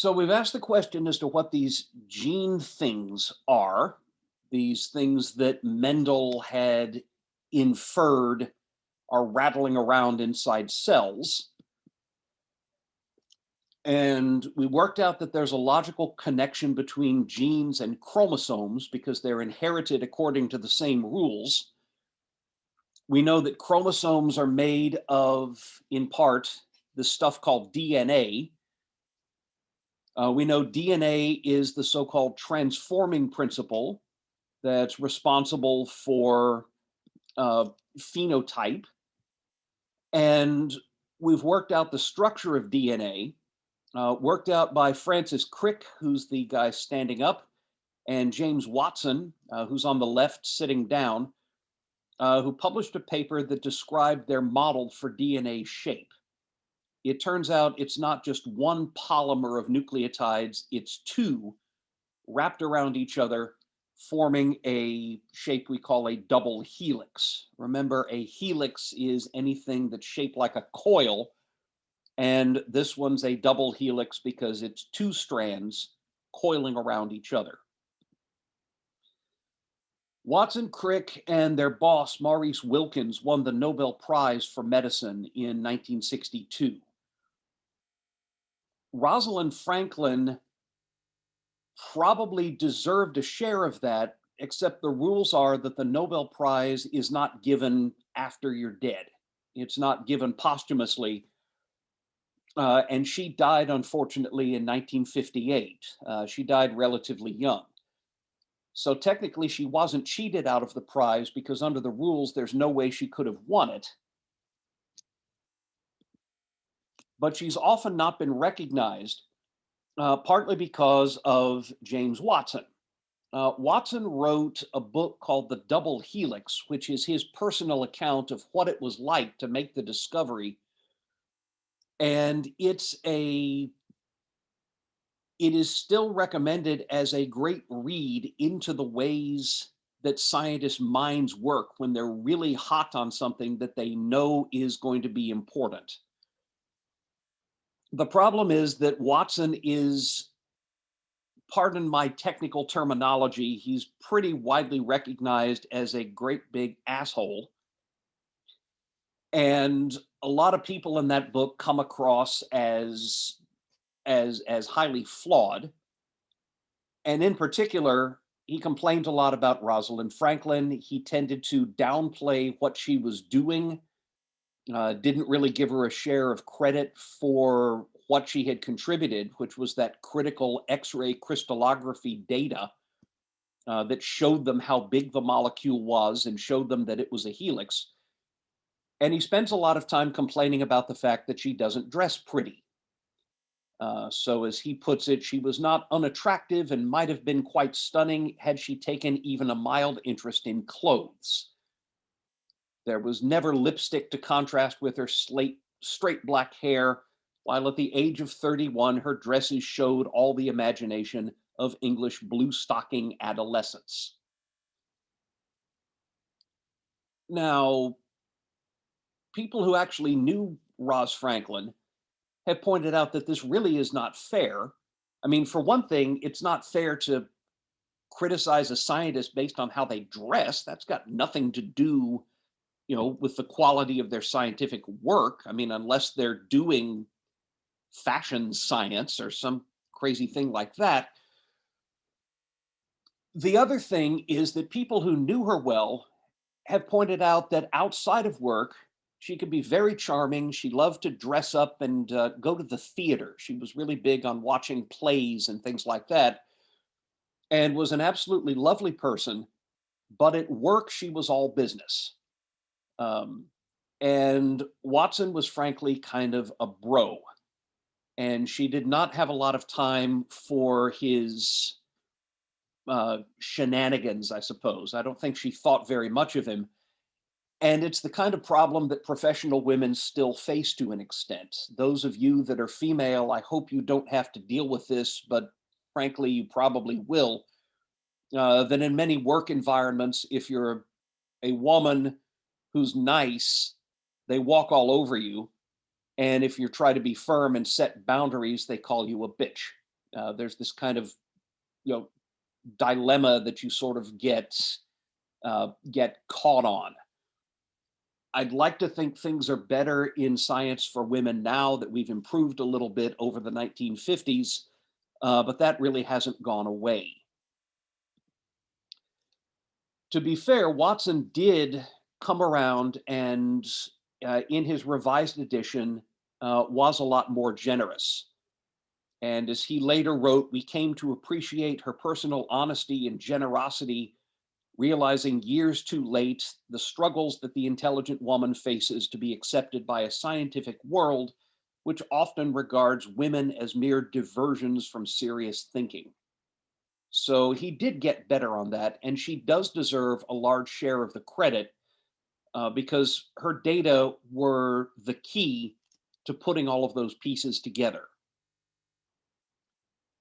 So we've asked the question as to what these gene things are, these things that Mendel had inferred are rattling around inside cells. And we worked out that there's a logical connection between genes and chromosomes because they're inherited according to the same rules. We know that chromosomes are made of, in part, this stuff called DNA. We know DNA is the so-called transforming principle that's responsible for uh, phenotype. And we've worked out the structure of DNA, worked out by Francis Crick, who's the guy standing up, and James Watson, who's on the left sitting down, who published a paper that described their model for DNA shape. It turns out it's not just one polymer of nucleotides, it's two wrapped around each other, forming a shape we call a double helix. Remember, a helix is anything that's shaped like a coil, and this one's a double helix because it's two strands coiling around each other. Watson Crick and their boss, Maurice Wilkins, won the Nobel Prize for Medicine in 1962. Rosalind Franklin probably deserved a share of that, except the rules are that the Nobel Prize is not given after you're dead. It's not given posthumously. And she died, unfortunately, in 1958. She died relatively young. So technically, she wasn't cheated out of the prize because under the rules, there's no way she could have won it. But she's often not been recognized, partly because of James Watson. Watson wrote a book called The Double Helix, which is his personal account of what it was like to make the discovery. And it is still recommended as a great read into the ways that scientists' minds work when they're really hot on something that they know is going to be important. The problem is that Watson is, pardon my technical terminology, he's pretty widely recognized as a great big asshole. And a lot of people in that book come across as highly flawed. And in particular, he complained a lot about Rosalind Franklin. He tended to downplay what she was doing, didn't really give her a share of credit for what she had contributed, which was that critical X-ray crystallography data that showed them how big the molecule was and showed them that it was a helix. And he spends a lot of time complaining about the fact that she doesn't dress pretty. So as he puts it, she was not unattractive and might have been quite stunning had she taken even a mild interest in clothes. There was never lipstick to contrast with her straight black hair, while at the age of 31, her dresses showed all the imagination of English blue stocking adolescents. Now, people who actually knew Roz Franklin have pointed out that this really is not fair. I mean, for one thing, it's not fair to criticize a scientist based on how they dress. That's got nothing to do, with the quality of their scientific work. I mean, unless they're doing fashion science or some crazy thing like that. The other thing is that people who knew her well have pointed out that outside of work, she could be very charming. She loved to dress up and go to the theater. She was really big on watching plays and things like that, and was an absolutely lovely person. But at work, she was all business. Um, and Watson was frankly kind of a bro. And she did not have a lot of time for his shenanigans, I suppose. I don't think she thought very much of him. And it's the kind of problem that professional women still face to an extent. Those of you that are female, I hope you don't have to deal with this, but frankly, you probably will. That in many work environments, if you're a woman who's nice, they walk all over you. And if you try to be firm and set boundaries, they call you a bitch. There's this kind of, you know, dilemma that you sort of get caught on. I'd like to think things are better in science for women now, that we've improved a little bit over the 1950s, but that really hasn't gone away. To be fair, Watson did come around and, in his revised edition, was a lot more generous. And as he later wrote, we came to appreciate her personal honesty and generosity, realizing years too late the struggles that the intelligent woman faces to be accepted by a scientific world, which often regards women as mere diversions from serious thinking. So he did get better on that, and she does deserve a large share of the credit, because her data were the key to putting all of those pieces together.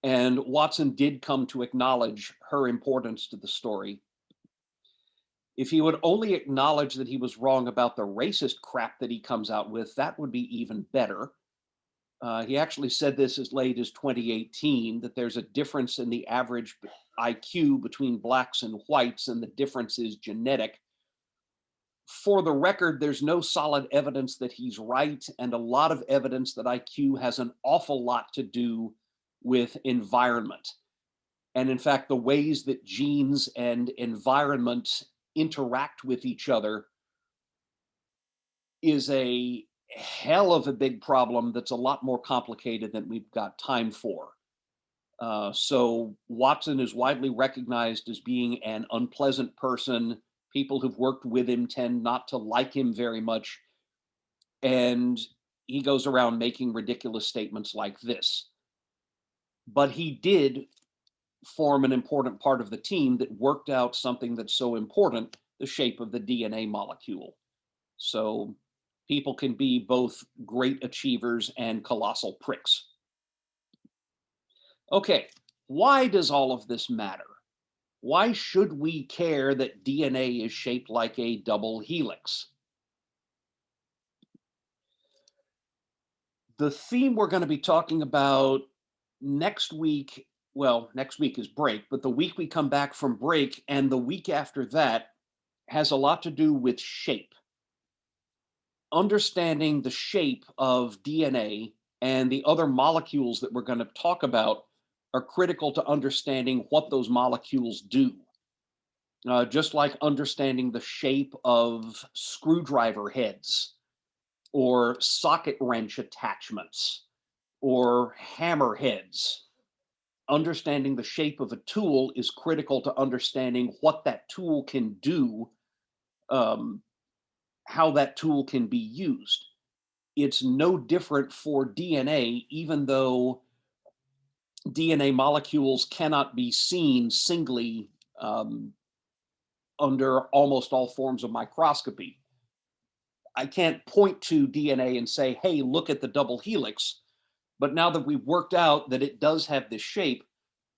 And Watson did come to acknowledge her importance to the story. If he would only acknowledge that he was wrong about the racist crap that he comes out with, that would be even better. He actually said this as late as 2018, that there's a difference in the average IQ between blacks and whites, and the difference is genetic. For the record, there's no solid evidence that he's right, and a lot of evidence that IQ has an awful lot to do with environment. And in fact, the ways that genes and environment interact with each other is a hell of a big problem that's a lot more complicated than we've got time for. So Watson is widely recognized as being an unpleasant person. People who've worked with him tend not to like him very much. And he goes around making ridiculous statements like this. But he did form an important part of the team that worked out something that's so important, the shape of the DNA molecule. So people can be both great achievers and colossal pricks. Okay, why does all of this matter? Why should we care that DNA is shaped like a double helix? The theme we're going to be talking about next week, well, next week is break, but the week we come back from break and the week after that has a lot to do with shape. Understanding the shape of DNA and the other molecules that we're going to talk about are critical to understanding what those molecules do. Just like understanding the shape of screwdriver heads or socket wrench attachments or hammer heads. Understanding the shape of a tool is critical to understanding what that tool can do, um, how that tool can be used. It's no different for DNA, even though DNA molecules cannot be seen singly, under almost all forms of microscopy. I can't point to DNA and say, hey, look at the double helix. But now that we've worked out that it does have this shape,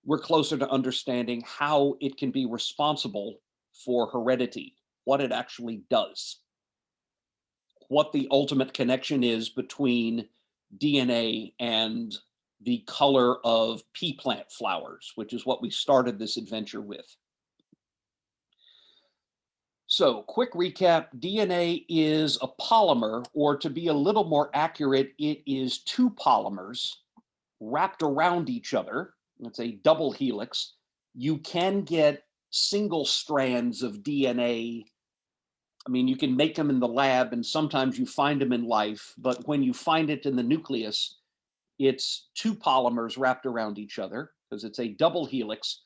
we're closer to understanding how it can be responsible for heredity, what it actually does, what the ultimate connection is between DNA and the color of pea plant flowers, which is what we started this adventure with. So, quick recap, DNA is a polymer, or to be a little more accurate, it is two polymers wrapped around each other. It's a double helix. You can get single strands of DNA. I mean, you can make them in the lab, and sometimes you find them in life, but when you find it in the nucleus, it's two polymers wrapped around each other because it's a double helix,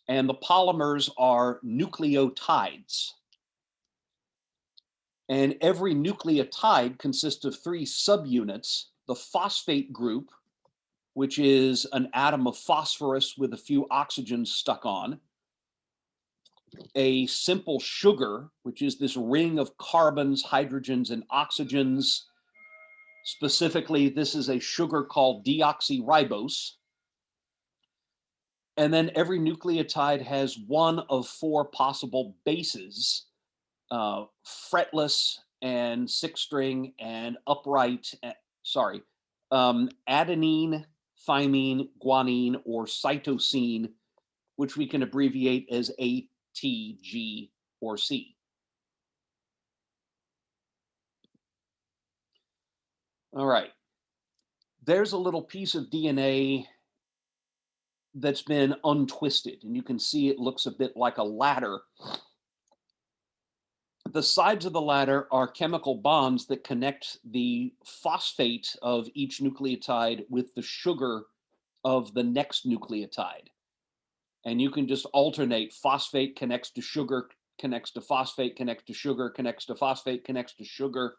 and the polymers are nucleotides. And every nucleotide consists of three subunits: the phosphate group, which is an atom of phosphorus with a few oxygens stuck on; a simple sugar, which is this ring of carbons, hydrogens, and oxygens. Specifically, this is a sugar called deoxyribose. And then every nucleotide has one of four possible bases: fretless and six string and upright, adenine, thymine, guanine, or cytosine, which we can abbreviate as A, T, G, or C. All right. There's a little piece of DNA that's been untwisted, and you can see it looks a bit like a ladder. The sides of the ladder are chemical bonds that connect the phosphate of each nucleotide with the sugar of the next nucleotide. And you can just alternate: phosphate connects to sugar, connects to phosphate, connects to sugar, connects to phosphate, connects to sugar,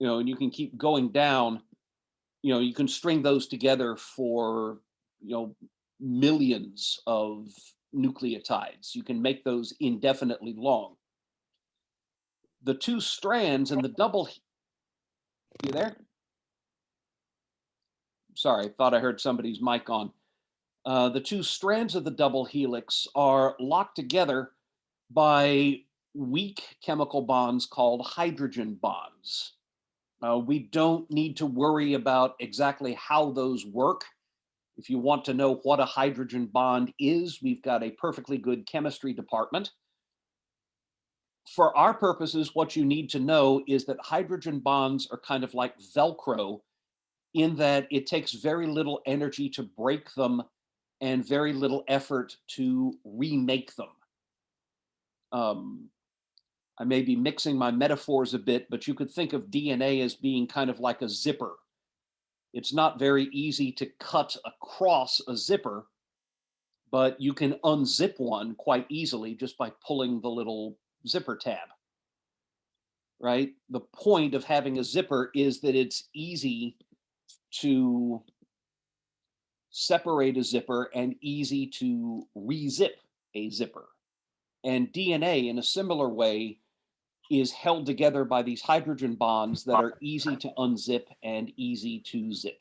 and you can keep going down. You can string those together for, millions of nucleotides. You can make those indefinitely long. The two strands and the double, you there? Sorry, thought I heard somebody's mic on. The two strands of the double helix are locked together by weak chemical bonds called hydrogen bonds. We don't need to worry about exactly how those work. If you want to know what a hydrogen bond is, we've got a perfectly good chemistry department. For our purposes, what you need to know is that hydrogen bonds are kind of like Velcro, in that it takes very little energy to break them and very little effort to remake them. I may be mixing my metaphors a bit, but you could think of DNA as being kind of like a zipper. It's not very easy to cut across a zipper, but you can unzip one quite easily just by pulling the little zipper tab, right? The point of having a zipper is that it's easy to separate a zipper and easy to rezip a zipper. And DNA, in a similar way, is held together by these hydrogen bonds that are easy to unzip and easy to zip.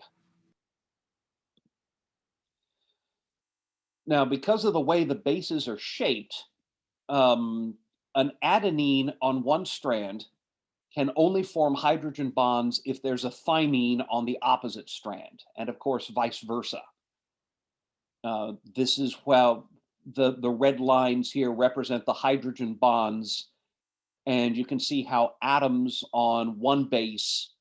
Now, because of the way the bases are shaped, an adenine on one strand can only form hydrogen bonds if there's a thymine on the opposite strand, and of course, vice versa. This is well, the red lines here represent the hydrogen bonds, and you can see how atoms on one base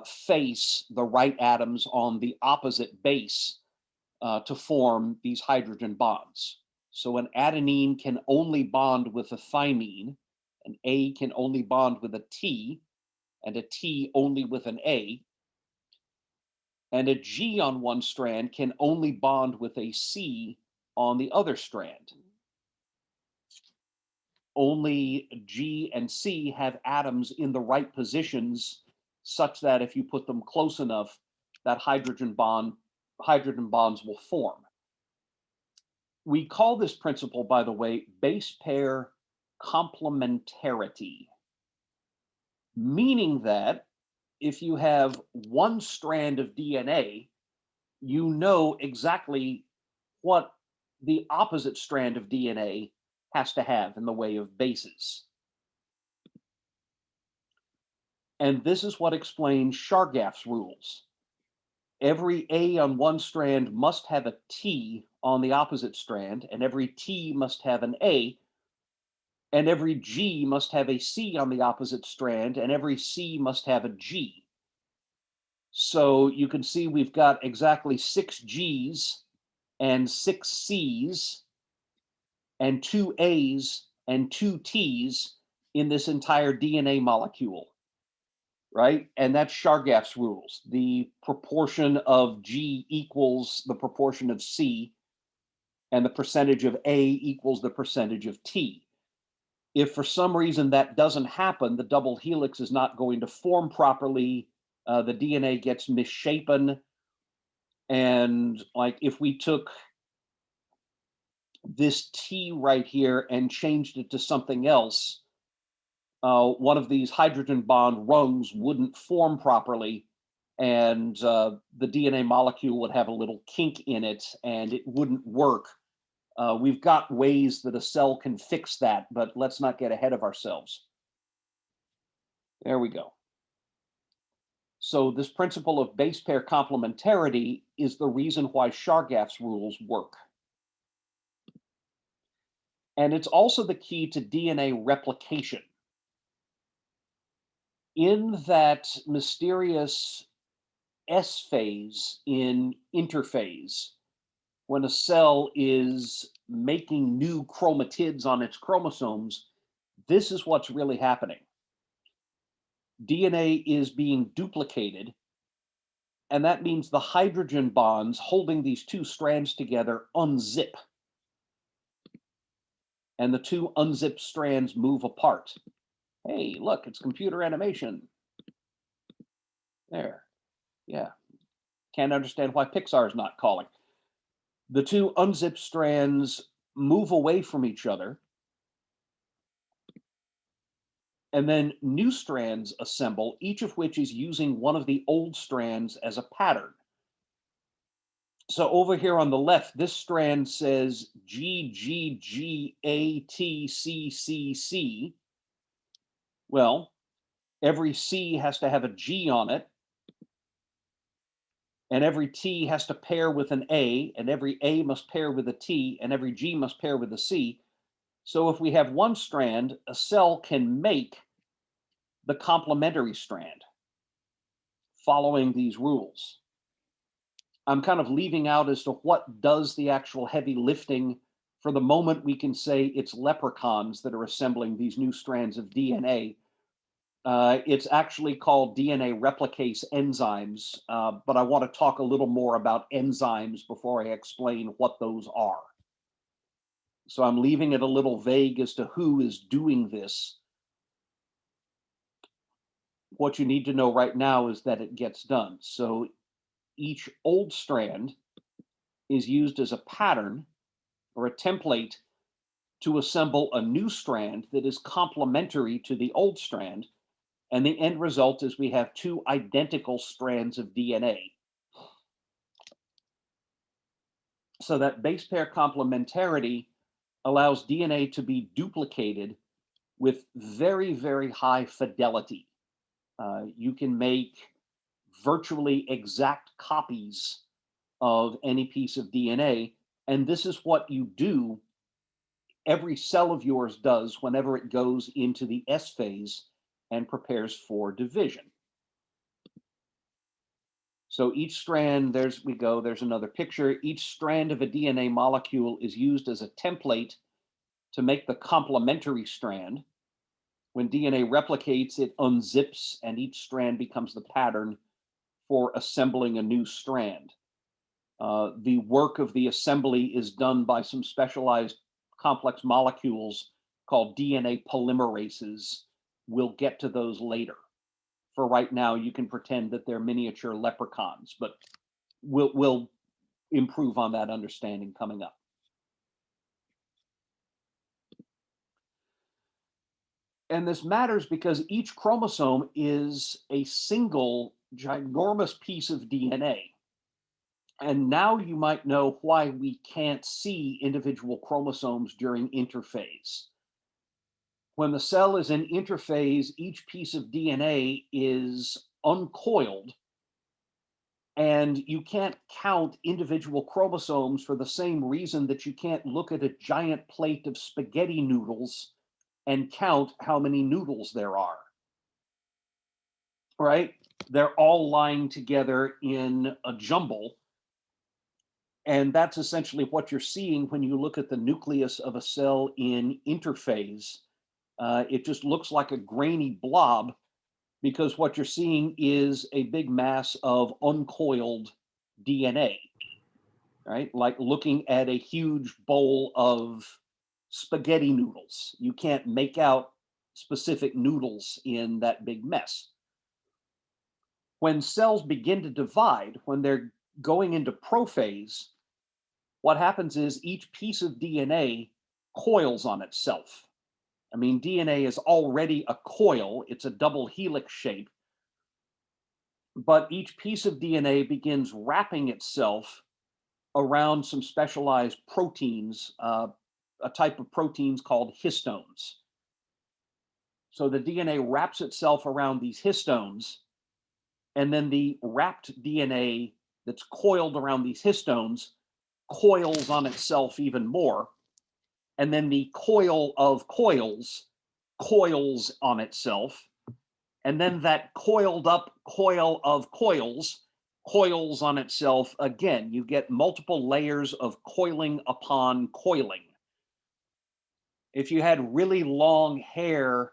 face the right atoms on the opposite base to form these hydrogen bonds. So an adenine can only bond with a thymine, an A can only bond with a T, and a T only with an A. And a G on one strand can only bond with a C on the other strand. Only G and C have atoms in the right positions such that if you put them close enough, that hydrogen bonds will form. We call this principle, by the way, base pair complementarity, meaning that if you have one strand of DNA, you know exactly what the opposite strand of DNA has to have in the way of bases. And this is what explains Chargaff's rules. Every A on one strand must have a T on the opposite strand, and every T must have an A, and every G must have a C on the opposite strand, and every C must have a G. So you can see we've got exactly 6 G's and 6 C's and 2 A's and 2 T's in this entire DNA molecule, right? And that's Chargaff's rules. The proportion of G equals the proportion of C, and the percentage of A equals the percentage of T. If for some reason that doesn't happen, the double helix is not going to form properly. The DNA gets misshapen. And like if we took this T right here and changed it to something else, one of these hydrogen bond rungs wouldn't form properly, and the DNA molecule would have a little kink in it and it wouldn't work. We've got ways that a cell can fix that, but let's not get ahead of ourselves. There we go. So this principle of base pair complementarity is the reason why Chargaff's rules work. And it's also the key to DNA replication. In that mysterious S phase in interphase, when a cell is making new chromatids on its chromosomes, this is what's really happening. DNA is being duplicated, and that means the hydrogen bonds holding these two strands together unzip, and the two unzipped strands move apart. Hey, look, it's computer animation. There. Yeah. Can't understand why Pixar's not calling. The two unzipped strands move away from each other, and then new strands assemble, each of which is using one of the old strands as a pattern. So over here on the left, this strand says G, G, G, A, T, C, C, C. Well, every C has to have a G on it, and every T has to pair with an A, and every A must pair with a T, and every G must pair with a C. So if we have one strand, a cell can make the complementary strand following these rules. I'm kind of leaving out as to what does the actual heavy lifting. For the moment, we can say it's leprechauns that are assembling these new strands of DNA. It's actually called DNA replicase enzymes, but I want to talk a little more about enzymes before I explain what those are. So I'm leaving it a little vague as to who is doing this. What you need to know right now is that it gets done. So each old strand is used as a pattern or a template to assemble a new strand that is complementary to the old strand. And the end result is we have two identical strands of DNA. So that base pair complementarity allows DNA to be duplicated with very, very high fidelity. You can make virtually exact copies of any piece of DNA. And this is what you do, every cell of yours does whenever it goes into the S phase and prepares for division. So each strand, there's another picture. Each strand of a DNA molecule is used as a template to make the complementary strand. When DNA replicates, it unzips, and each strand becomes the pattern for assembling a new strand. The work of the assembly is done by some specialized complex molecules called DNA polymerases. We'll get to those later. For right now, you can pretend that they're miniature leprechauns, but we'll improve on that understanding coming up. And this matters because each chromosome is a single ginormous piece of DNA. And now you might know why we can't see individual chromosomes during interphase. When the cell is in interphase, each piece of DNA is uncoiled, and you can't count individual chromosomes for the same reason that you can't look at a giant plate of spaghetti noodles and count how many noodles there are. Right? They're all lying together in a jumble. And that's essentially what you're seeing when you look at the nucleus of a cell in interphase. It just looks like a grainy blob because what you're seeing is a big mass of uncoiled DNA, right? Like looking at a huge bowl of spaghetti noodles. You can't make out specific noodles in that big mess. When cells begin to divide, when they're going into prophase, what happens is each piece of DNA coils on itself. I mean, DNA is already a coil, it's a double helix shape, but each piece of DNA begins wrapping itself around some specialized proteins, a type of proteins called histones. So the DNA wraps itself around these histones, and then the wrapped DNA that's coiled around these histones coils on itself even more, and then the coil of coils coils on itself, and then that coiled up coil of coils coils on itself again. You get multiple layers of coiling upon coiling. If you had really long hair,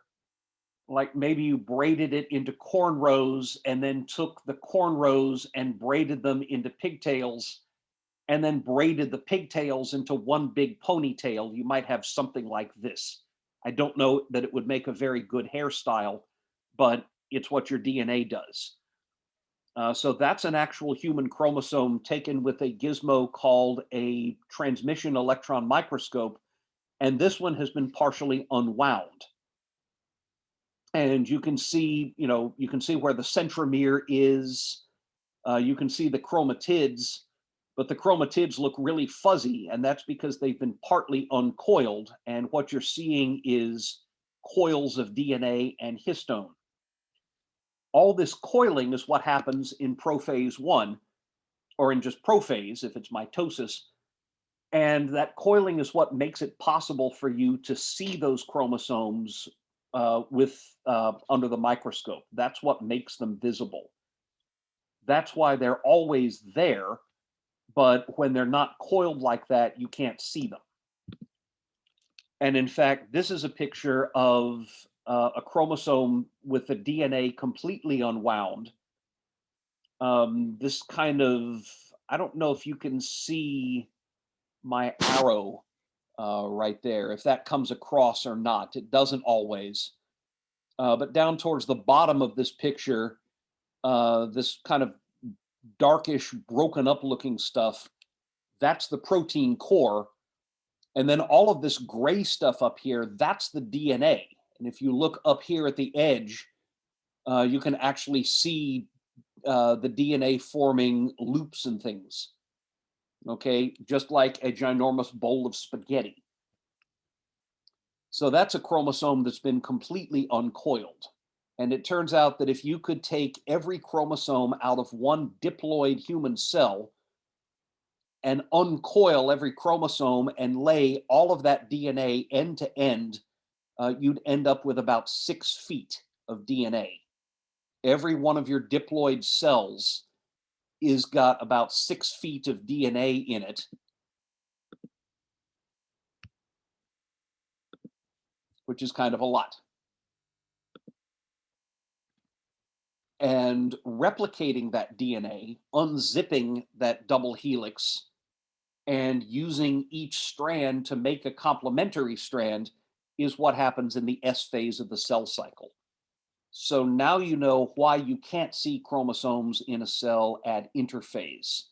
like maybe you braided it into cornrows and then took the cornrows and braided them into pigtails and then braided the pigtails into one big ponytail, you might have something like this. I don't know that it would make a very good hairstyle, but it's what your DNA does. So that's an actual human chromosome taken with a gizmo called a transmission electron microscope, and this one has been partially unwound. And you can see, you can see where the centromere is. You can see the chromatids, but the chromatids look really fuzzy, and that's because they've been partly uncoiled. And what you're seeing is coils of DNA and histone. All this coiling is what happens in prophase 1, or in just prophase if it's mitosis. And that coiling is what makes it possible for you to see those chromosomes under the microscope. That's what makes them visible. That's why they're always there, but when they're not coiled like that, you can't see them. And in fact, this is a picture of a chromosome with the DNA completely unwound. This kind of, I don't know if you can see my arrow right there, if that comes across or not. It doesn't always. But down towards the bottom of this picture, this kind of darkish, broken up looking stuff, that's the protein core. And then all of this gray stuff up here, that's the DNA. And if you look up here at the edge, you can actually see the DNA forming loops and things. Okay, just like a ginormous bowl of spaghetti. So that's a chromosome that's been completely uncoiled. And it turns out that if you could take every chromosome out of one diploid human cell and uncoil every chromosome and lay all of that DNA end to end, you'd end up with about 6 feet of DNA. Every one of your diploid cells is got about 6 feet of DNA in it, which is kind of a lot. And replicating that DNA, unzipping that double helix, and using each strand to make a complementary strand is what happens in the S phase of the cell cycle. So now you know why you can't see chromosomes in a cell at interphase.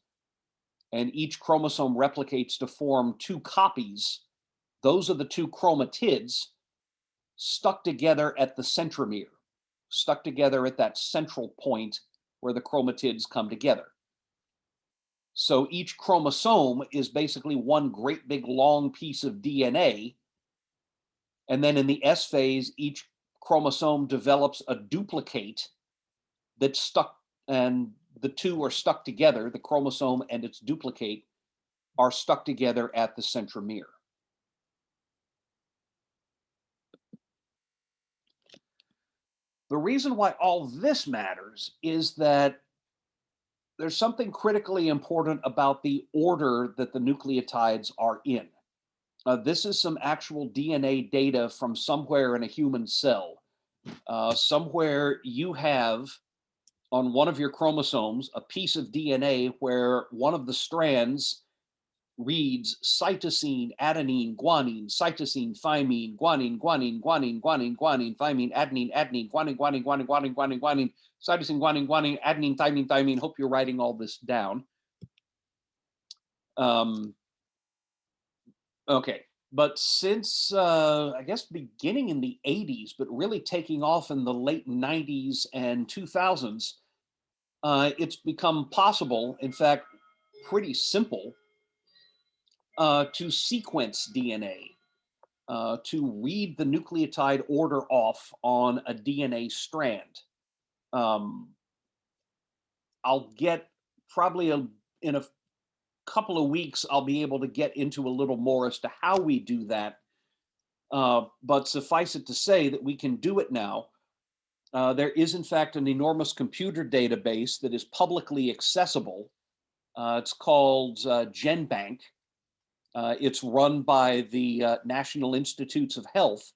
And each chromosome replicates to form 2 copies. Those are the 2 chromatids stuck together at the centromere, stuck together at that central point where the chromatids come together. So each chromosome is basically one great big long piece of DNA. And then in the S phase, each chromosome develops a duplicate that's stuck, and the 2 are stuck together. The chromosome and its duplicate are stuck together at the centromere. The reason why all this matters is that there's something critically important about the order that the nucleotides are in. This is some actual DNA data from somewhere in a human cell. Somewhere you have on one of your chromosomes a piece of DNA where one of the strands reads cytosine, adenine, guanine, cytosine, thymine, guanine, guanine, guanine, guanine, guanine, thymine, adenine, adenine, guanine, guanine, guanine, guanine, guanine, guanine, cytosine, guanine, guanine, adenine, thymine, thymine. Hope you're writing all this down. Okay, but since I guess beginning in the 80s, but really taking off in the late 90s and 2000s, it's become possible, in fact, pretty simple, to sequence DNA, to read the nucleotide order off on a DNA strand. Um, I'll get probably in a couple of weeks, I'll be able to get into a little more as to how we do that. But suffice it to say that we can do it now. There is, in fact, an enormous computer database that is publicly accessible. It's called GenBank. It's run by the National Institutes of Health,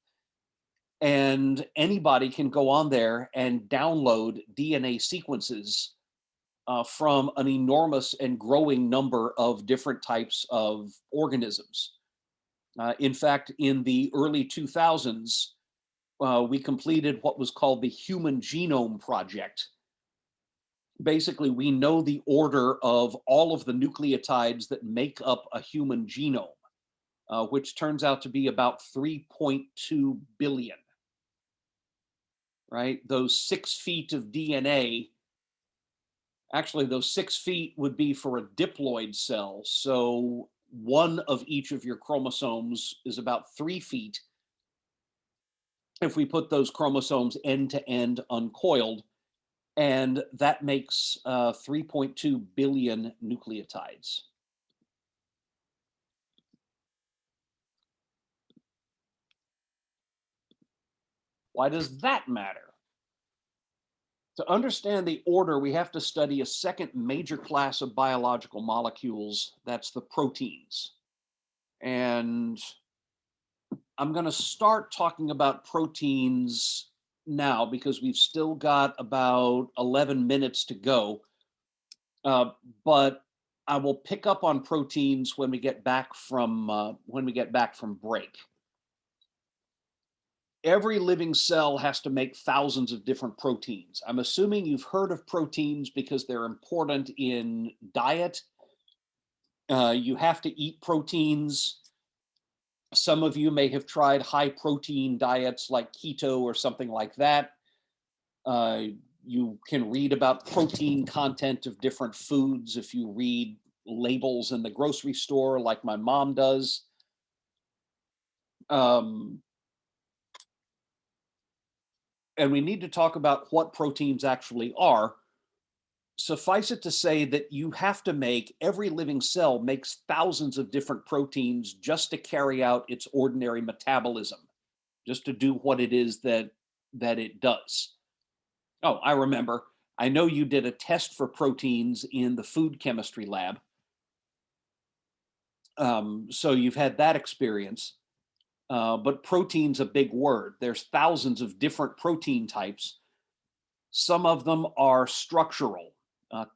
and anybody can go on there and download DNA sequences from an enormous and growing number of different types of organisms. In fact, in the early 2000s, we completed what was called the Human Genome Project. Basically, we know the order of all of the nucleotides that make up a human genome, which turns out to be about 3.2 billion, right? Those 6 feet of DNA, actually, those 6 feet would be for a diploid cell. So one of each of your chromosomes is about 3 feet. If we put those chromosomes end to end uncoiled, and that makes 3.2 billion nucleotides. Why does that matter? To understand the order, we have to study a second major class of biological molecules. That's the proteins. And I'm going to start talking about proteins now because we've still got about 11 minutes to go. But I will pick up on proteins when we get back from break. Every living cell has to make thousands of different proteins. I'm assuming you've heard of proteins because they're important in diet. You have to eat proteins. Some of you may have tried high protein diets like keto or something like that. You can read about protein content of different foods if you read labels in the grocery store, like my mom does. And we need to talk about what proteins actually are. Suffice it to say that you have to make, every living cell makes thousands of different proteins just to carry out its ordinary metabolism, just to do what it is that it does. Oh, I remember. I know you did a test for proteins in the food chemistry lab. So you've had that experience. But protein's a big word. There's thousands of different protein types. Some of them are structural.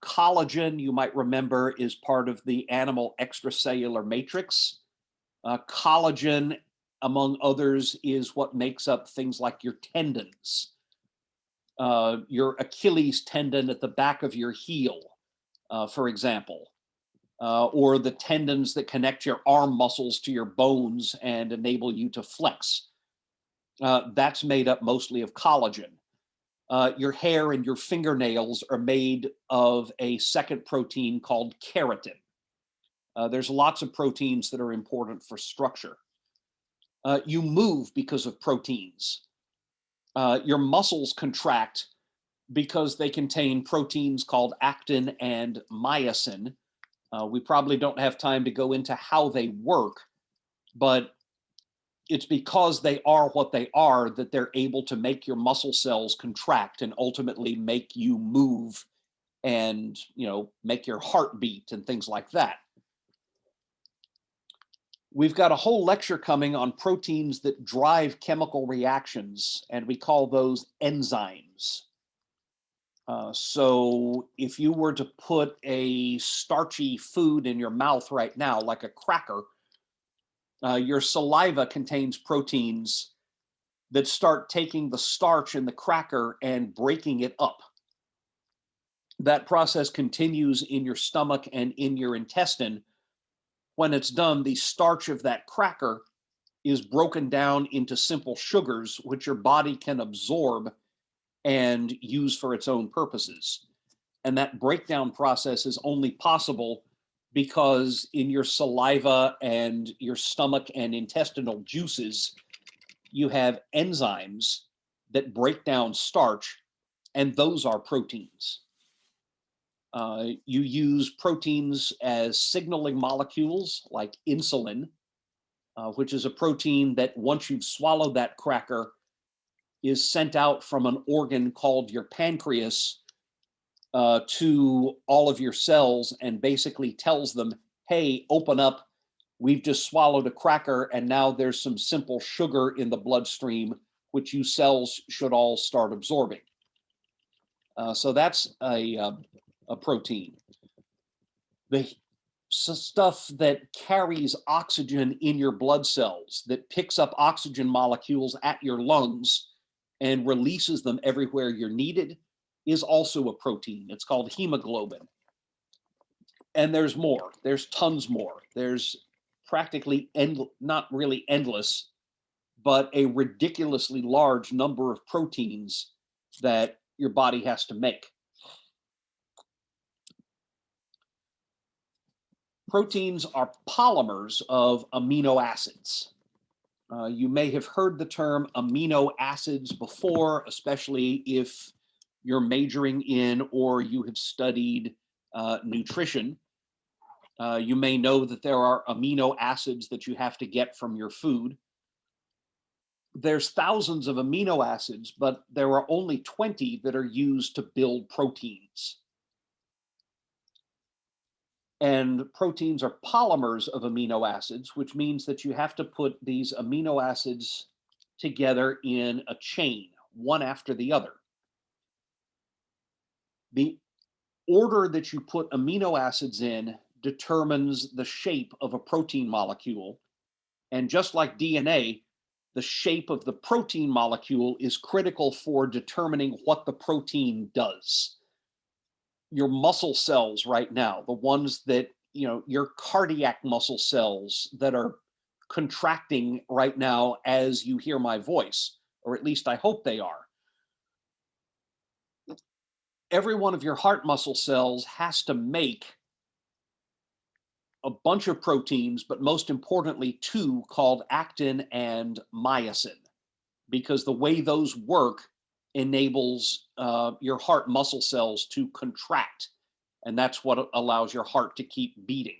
Collagen, you might remember, is part of the animal extracellular matrix. Collagen, among others, is what makes up things like your tendons. Your Achilles tendon at the back of your heel, for example, or the tendons that connect your arm muscles to your bones and enable you to flex. That's made up mostly of collagen. Your hair and your fingernails are made of a second protein called keratin. There's lots of proteins that are important for structure. You move because of proteins. Your muscles contract because they contain proteins called actin and myosin. We probably don't have time to go into how they work, but it's because they are what they are that they're able to make your muscle cells contract and ultimately make you move and, make your heart beat and things like that. We've got a whole lecture coming on proteins that drive chemical reactions, and we call those enzymes. So if you were to put a starchy food in your mouth right now, like a cracker, your saliva contains proteins that start taking the starch in the cracker and breaking it up. That process continues in your stomach and in your intestine. When it's done, the starch of that cracker is broken down into simple sugars, which your body can absorb and use for its own purposes. And that breakdown process is only possible because in your saliva and your stomach and intestinal juices, you have enzymes that break down starch, and those are proteins. You use proteins as signaling molecules like insulin, which is a protein that once you've swallowed that cracker is sent out from an organ called your pancreas to all of your cells and basically tells them, hey, open up. We've just swallowed a cracker and now there's some simple sugar in the bloodstream, which you cells should all start absorbing. So that's a protein. The stuff that carries oxygen in your blood cells, that picks up oxygen molecules at your lungs and releases them everywhere you're needed, is also a protein. It's called hemoglobin. And there's more. There's tons more. There's practically not really endless, but a ridiculously large number of proteins that your body has to make. Proteins are polymers of amino acids. You may have heard the term amino acids before, especially if you're majoring in or you have studied nutrition. You may know that there are amino acids that you have to get from your food. There's thousands of amino acids, but there are only 20 that are used to build proteins. And proteins are polymers of amino acids, which means that you have to put these amino acids together in a chain, one after the other. The order that you put amino acids in determines the shape of a protein molecule. And just like DNA, the shape of the protein molecule is critical for determining what the protein does. Your muscle cells right now, the ones that, your cardiac muscle cells that are contracting right now as you hear my voice, or at least I hope they are. Every one of your heart muscle cells has to make a bunch of proteins, but most importantly, two called actin and myosin, because the way those work enables your heart muscle cells to contract. And that's what allows your heart to keep beating.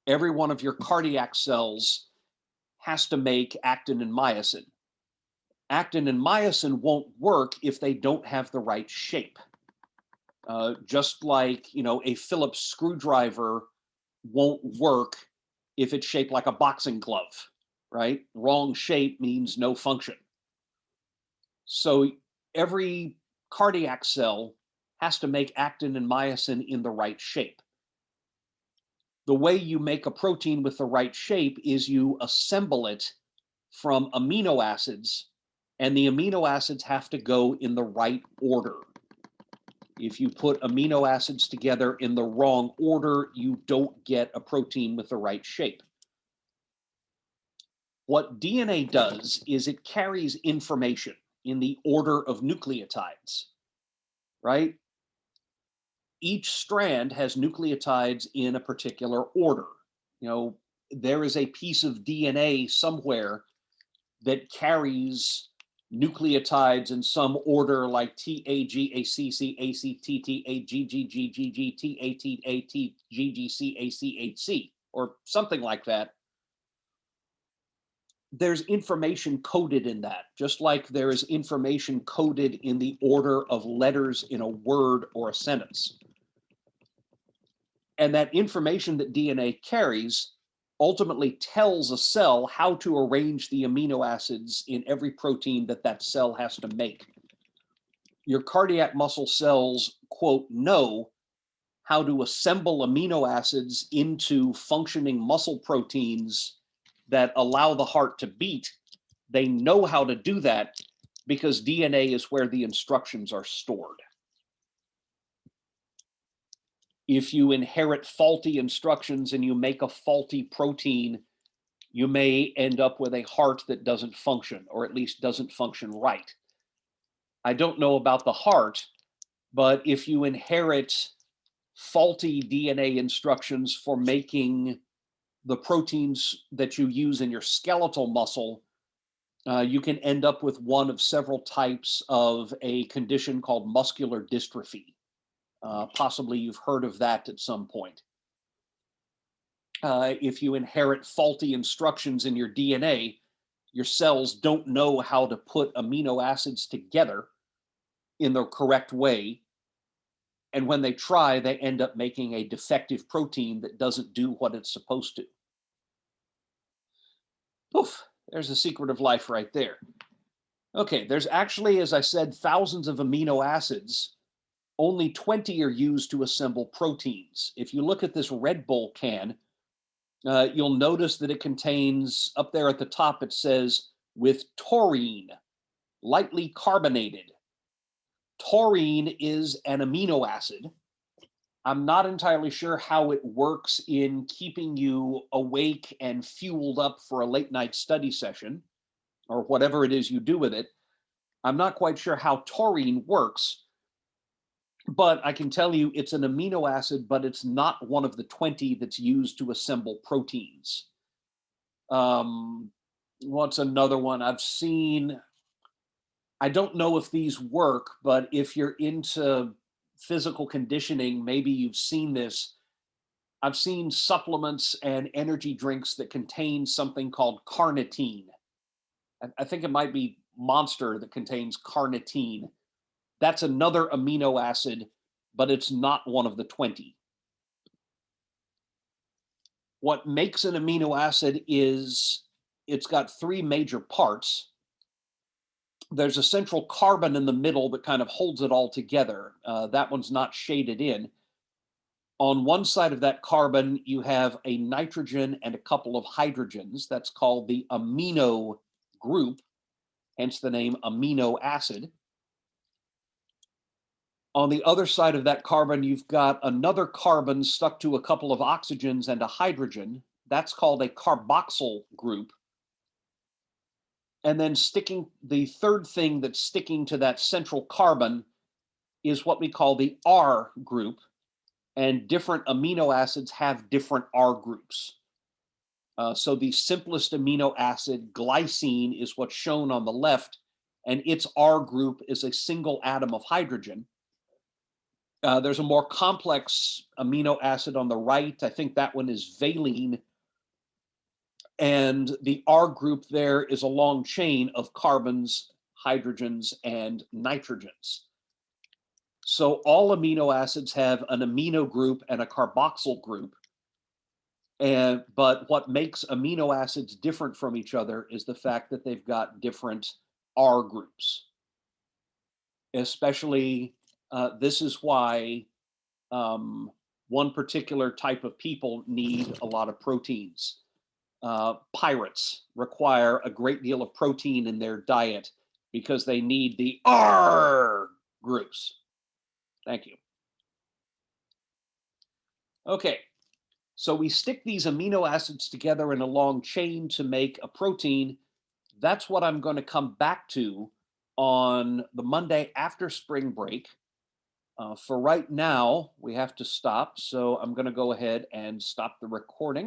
Every one of your cardiac cells has to make actin and myosin. Actin and myosin won't work if they don't have the right shape. Just like, a Phillips screwdriver won't work if it's shaped like a boxing glove, right? Wrong shape means no function. So every cardiac cell has to make actin and myosin in the right shape. The way you make a protein with the right shape is you assemble it from amino acids, and the amino acids have to go in the right order. If you put amino acids together in the wrong order, you don't get a protein with the right shape. What DNA does is it carries information in the order of nucleotides, right? Each strand has nucleotides in a particular order. There is a piece of DNA somewhere that carries nucleotides in some order, like TAGACCACTTAGGGGGTATATGGCACHC, or something like that. There's information coded in that, just like there is information coded in the order of letters in a word or a sentence. And that information that DNA carries ultimately tells a cell how to arrange the amino acids in every protein that cell has to make. Your cardiac muscle cells, quote, know how to assemble amino acids into functioning muscle proteins that allow the heart to beat. They know how to do that because DNA is where the instructions are stored. If you inherit faulty instructions and you make a faulty protein, you may end up with a heart that doesn't function, or at least doesn't function right. I don't know about the heart, but if you inherit faulty DNA instructions for making the proteins that you use in your skeletal muscle, you can end up with one of several types of a condition called muscular dystrophy. Possibly you've heard of that at some point. If you inherit faulty instructions in your DNA, your cells don't know how to put amino acids together in the correct way. And when they try, they end up making a defective protein that doesn't do what it's supposed to. Poof, there's the secret of life right there. Okay, there's actually, as I said, thousands of amino acids. Only 20 are used to assemble proteins. If you look at this Red Bull can, you'll notice that it contains, up there at the top, it says with taurine, lightly carbonated. Taurine is an amino acid. I'm not entirely sure how it works in keeping you awake and fueled up for a late night study session or whatever it is you do with it. I'm not quite sure how taurine works, but I can tell you it's an amino acid, but it's not one of the 20 that's used to assemble proteins. What's another one I've seen? I don't know if these work, but if you're into physical conditioning, maybe you've seen this. I've seen supplements and energy drinks that contain something called carnitine. I think it might be Monster that contains carnitine. That's another amino acid, but it's not one of the 20. What makes an amino acid is it's got three major parts. There's a central carbon in the middle that kind of holds it all together. That one's not shaded in. On one side of that carbon, you have a nitrogen and a couple of hydrogens. That's called the amino group, hence the name amino acid. On the other side of that carbon, you've got another carbon stuck to a couple of oxygens and a hydrogen. That's called a carboxyl group. And then the third thing that's sticking to that central carbon is what we call the R group. And different amino acids have different R groups. So the simplest amino acid, glycine, is what's shown on the left, and its R group is a single atom of hydrogen. There's a more complex amino acid on the right. I think that one is valine. And the R group there is a long chain of carbons, hydrogens, and nitrogens. So all amino acids have an amino group and a carboxyl group. But what makes amino acids different from each other is the fact that they've got different R groups. Especially, this is why one particular type of people need a lot of proteins. Pirates require a great deal of protein in their diet because they need the R groups. Thank you. Okay, so we stick these amino acids together in a long chain to make a protein. That's what I'm going to come back to on the Monday after spring break. For right now, we have to stop. So I'm going to go ahead and stop the recording.